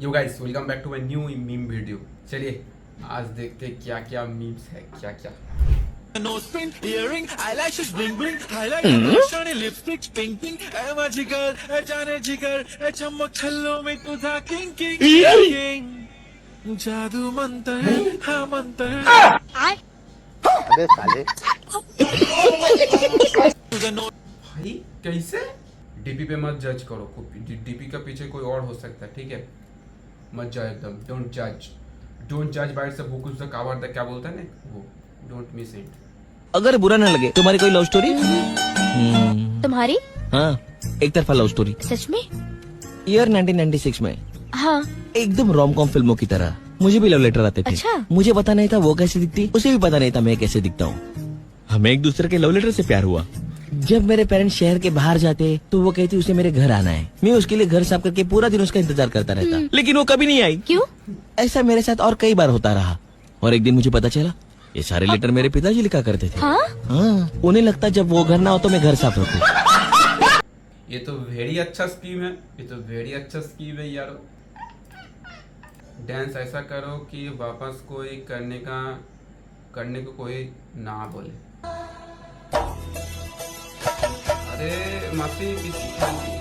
Yo guys welcome back to my new meme video. चलिए आज देखते हैं क्या क्या मीम्स है, क्या क्या। Nose pin, earring, eyelashes bling bling, highlight, shiny lipstick, pink pink, magical, जाने जिगर, चमक छल्लों में तुझा king king king, जादू मंतर, हाँ मंतर, अबे साले तुझा नो भाई कैसे? डीपी पे मत जज करो, डीपी का पीछे कोई और हो सकता है, ठीक है? मत जाओ एकदम, डोंट जज बाय इट्स अ बुक उसका कवर द क्या बोलता है ना वो, डोंट मिस इट। अगर बुरा ना लगे तुम्हारी कोई लव स्टोरी? तुम्हारी? हाँ, एक तरफा लव स्टोरी। सच में? ईयर 1996 में। हाँ। एकदम रोम-कॉम फिल्मों की तरह। मुझे भी लव लेटर आते थे। अच्छा? मुझे पता नहीं था वो कैसे दिखती, उसे भी पता नहीं था मैं कैसे दिखता हूँ। हमें एक दूसरे के लव लेटर से प्यार हुआ। जब मेरे पेरेंट्स शहर के बाहर जाते तो वो कहती उसे मेरे घर आना है। मैं उसके लिए घर साफ करके पूरा दिन उसका इंतजार करता रहता, लेकिन वो कभी नहीं आई। क्यों? ऐसा मेरे साथ और कई बार होता रहा और एक दिन मुझे पता चला ये सारे लेटर मेरे पिताजी लिखा करते थे। हाँ, उन्हें लगता जब वो घर ना हो तो मैं घर साफ रखूं। ये तो वेरी अच्छा स्कीम है, ये तो वेरी अच्छा स्कीम है यार। डांस ऐसा करो कि वापस कोई करने को कोई ना बोले। अरे माफी किसी खाली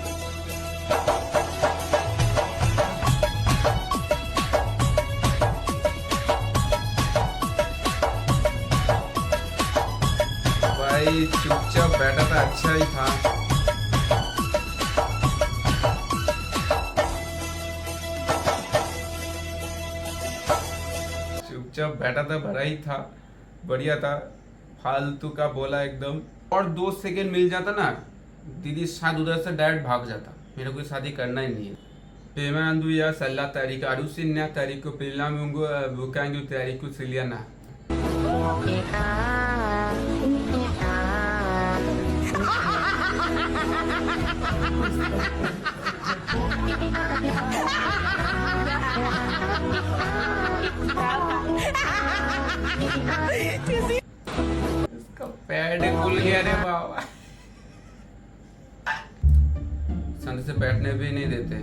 भाई चुपचाप बैठा था, अच्छा ही था। चुपचाप बैठा था, भरा ही था, बढ़िया था। फालतू का बोला एकदम। और 2 सेकेंड मिल जाता ना, दीदी शायद उधर से डायरेक्ट भाग जाता। मेरे को शादी करना ही नहीं है। पेमांदु या सल्ला तारीख अरुसिन ना तारीख को पिल्ला मुंगो बुकांगु तारीख को सिलियाना। इसका पैड खुल गया रे बाबा। संग से बैठने भी नहीं देते।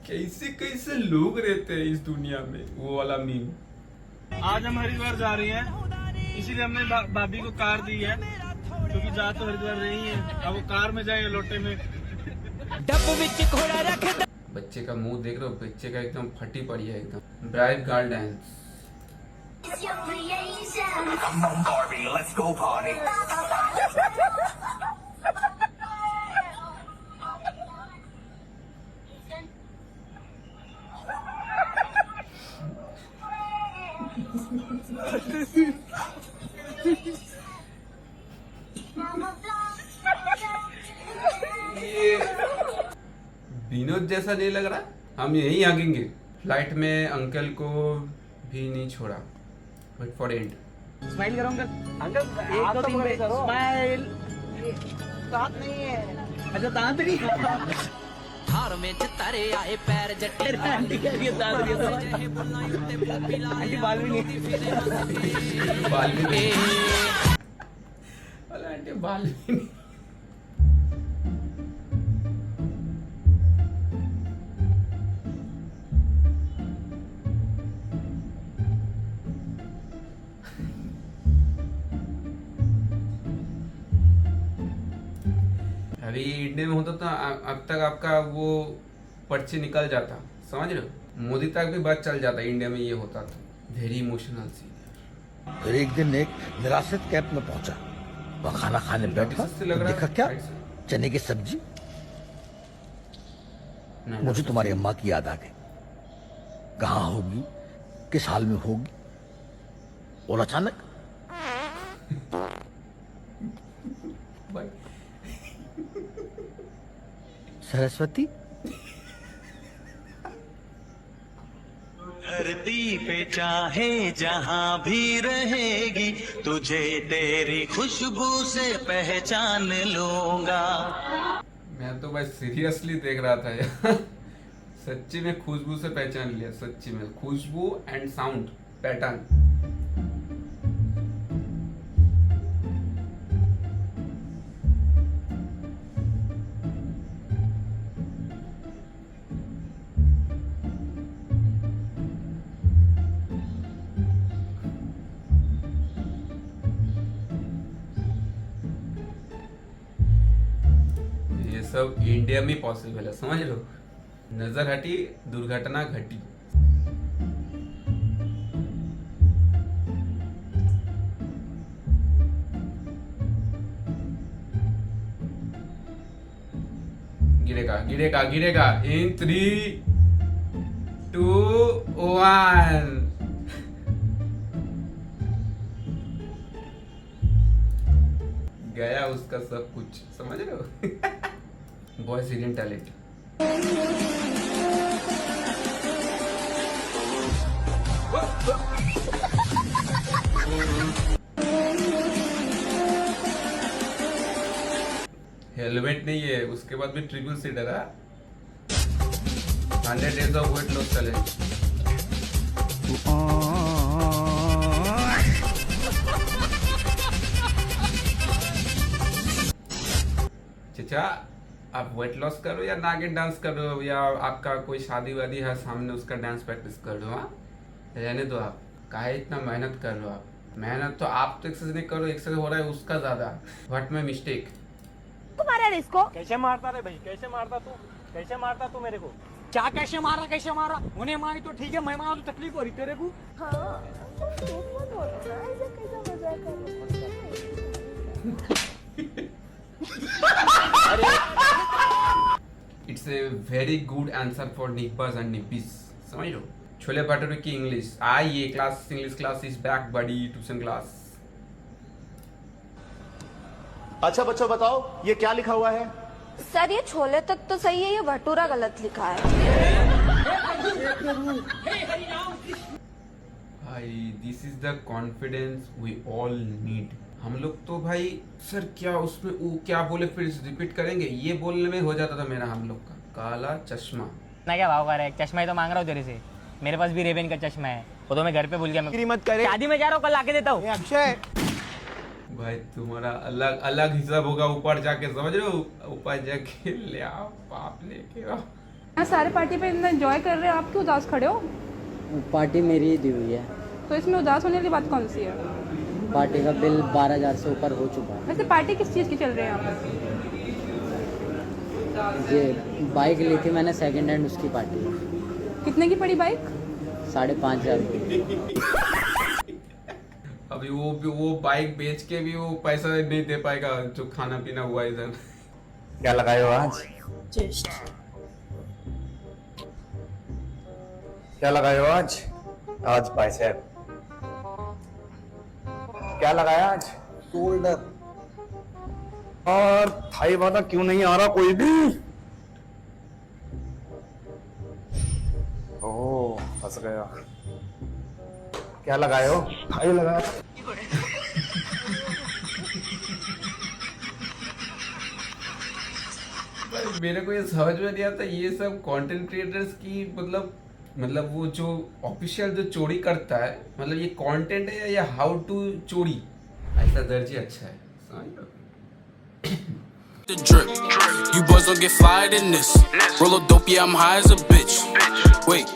कैसे कैसे लोग रहते हैं इस दुनिया में। वो वाला मीम। आज हम हरिद्वार जा रहे हैं, इसीलिए हमने भाभी को कार दी है, क्योंकि जा तो हरिद्वार रही है। अब वो कार में जाए लोटे में। बच्चे का मुंह देख रहे हो, बच्चे का एकदम फटी पड़ी है एकदम। Bright girl dance. ये विनोद जैसा नहीं लग रहा। हम यहीं आगेंगे। फ्लाइट में अंकल को भी नहीं छोड़ा। Wait for end. स्माइल करो अंकल। अंकल 1 2 3 पे स्माइल। दांत नहीं है। अच्छा दांत नहीं। हार में चितारे आए पैर जट्टे आंटी कह रही है दांत नहीं है। आंटी बाल भी नहीं। बाल भी नहीं। अरे आंटी बाल भी नहीं। अभी इंडिया में होता तो अब तक आपका वो पर्ची निकल जाता, समझ रहे हो? मोदी तक भी बात चल जाता। इंडिया में ये होता तो वेरी इमोशनल सीन। फिर एक दिन एक निराश्रित कैंप में पहुंचा। वह खाना खाने बैठा से लग तो रहा देखा है क्या, राइट से। चने की सब्जी। नहीं, मुझे नहीं, तुम्हारी अम्मा की याद आ गई। कहाँ होगी, किस हाल में होगी। और अचानक भाई सरस्वती धरती पे चाहे जहाँ भी रहेगी, तुझे तेरी खुशबू से पहचान लूंगा। मैं तो भाई सीरियसली देख रहा था यार। सच्ची में खुशबू से पहचान लिया, सच्ची में खुशबू एंड साउंड पैटर्न। ये सब इंडिया में पॉसिबल है, समझ लो। नजर हटी, दुर्घटना घटी। गिरेगा गिरेगा गिरेगा इन 3, 2, 1। गया उसका सब कुछ, समझ रहे हो। Boys hidden talent. हेलमेट नहीं है, उसके बाद भी ट्रिपल सीटर है। 100 days of weight loss challenge। चाचा आप वेट लॉस करो या नागिन डांस करो, या आपका कोई शादी वादी है सामने, उसका डांस प्रैक्टिस कर दो। हाँ रहने दो, आप काहे इतना मेहनत कर रहे हो। आप मेहनत तो आप तो एक्सरसाइज नहीं करो, एक्सरसाइज हो रहा है उसका ज्यादा। What my mistake. मारा रे इसको। कैसे मारता रे भाई, कैसे मारता तू, कैसे मारता तू मेरे को? क्या कैसे मारा, कैसे मारा? उन्हें मारी तो ठीक है, मैं मारा तो तकलीफ हो रही तेरे को। हाँ, ऐसा कैसा मजाक कर रहे हो? It's a very good answer for निब्बास एंड निब्बिस, समझ लो। छोले भटूरे की इंग्लिश। आइए class, English class is back buddy, tuition class. अच्छा बच्चों बताओ ये क्या लिखा हुआ है? सर ये छोले तक तो सही है, ये भटूरा गलत लिखा है। भाई this is the confidence we all need. हम लोग तो भाई सर क्या उसमें वो क्या बोले, फिर रिपीट करेंगे, ये बोलने में हो जाता था मेरा हम लोग का। काला चश्मा ना क्या भाव कर रहा है? चश्मा ही तो मांग रहा हूँ तेरे से। मेरे पास भी रेबेन का चश्मा है, वो तो मैं घर पे भूल गया। मैं मत करे, शादी में जा रहा हूँ, कल लाके देता हूँ। अक्षय भाई तुम्हारा अलग अलग हिसाब होगा ऊपर जाके, समझ रहे हो। ऊपर जाके ले आओ, पाप लेके आओ। सारे पार्टी पे इतना एंजॉय कर रहे हैं, आप क्यों उदास खड़े हो? पार्टी मेरी ही दी हुई है, तो इसमें उदास होने वाली बात कौन सी है? पार्टी का बिल 12,000 से ऊपर हो चुका है। वैसे पार्टी किस चीज़ की चल रही है यहाँ पे? ये बाइक ली थी मैंने सेकंड हैंड, उसकी पार्टी है। कितने की पड़ी बाइक? 5,500 रुपये। अभी वो बाइक बेच के भी वो पैसा नहीं दे पाएगा जो खाना पीना हुआ इधर। क्या लगाए हो आज? क्या लगाए हो आज? आज बाइसेप। क्या लगाया आज? शोल्डर। और थाई वाला क्यों नहीं आ रहा कोई भी? ओह फंस गया। क्या लगाए हो? थाई लगाया। मेरे को ये समझ में नहीं आता, ये सब कंटेंट क्रिएटर्स की मतलब वो जो ऑफिशियल जो चोरी करता है, मतलब ये कंटेंट है या हाउ टू चोरी, ऐसा दर्जी अच्छा है, समझ लो। The drip. You boys don't get fired in this. Roll a dope, yeah, I'm high as a bitch. Wait.